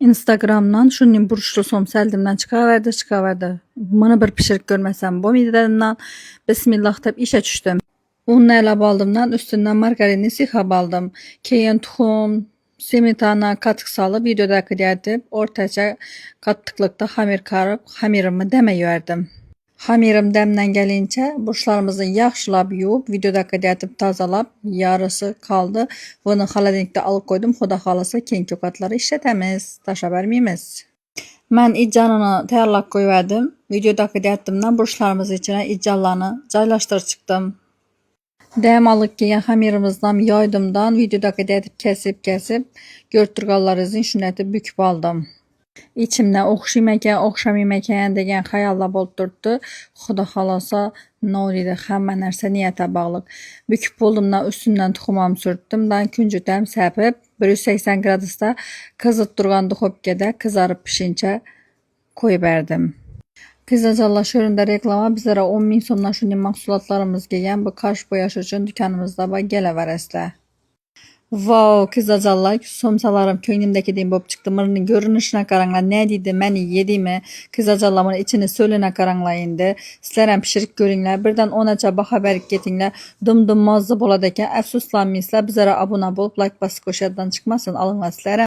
Instagramdan şunun buruşlu somsa elimden çıkaverdi. Bana bir pişirik görmesem bu mideden Bismillah deyip işe düştüm. Ununu ele aldımdan üstünden margarini sihab aldım. Keyin tuxum, smetana, katık salıp videodaki edip ortaca kattıklıkta hamir karıp hamirimi demeyiverdim. Hamirim demden gelince burçlarımızı yaxşılab yuvub videodaki edip tazalab yarısı kaldı. Bunu xaladenikdə alıp koydum. Xuda xalası kenki katları işletemiz. Taşa vermeyimiz. Mən iccanını tayarlab koyverdim. Videodaki ediptimden burçlarımız içine iccanlarını caylaştırıp çıktım. Demalık ki hamirimizden yaydımdan videodaki edip kesip görtürgallar izin şuneti büküp aldım. İçimdə oxşamayıməkən degen xayalla bolup durdu. Xuda xalasa nolidi həmmə nərsə niyyətə bağlıq. Büküp boldumdan üstündən tuxumamı sürttüm. Dan küncütəm səpib 180 gradusda kızıp durğan duxovkada kızarıp pişince koyuverdim. Kızacalla şöründe reklama bizlere 10.000 somdan şunun mahsulatlarımız gelen bu karş boyaş için dükkanımızda geleveresle. Wow, kızacalla somsalarım köynümdeki deyim bop çıktı. Mırının görünüşüne karanla ne dedi, meni yedi mi? Kızacallamın içini söylene karanla indi. Sizlerden pişirik görünler. Birden onaca haber getinler. Dum mazlı boladaki efsuslanmışlar. Bizlere abone olup like basıp koşadan çıkmasın. Alınlar sizlere.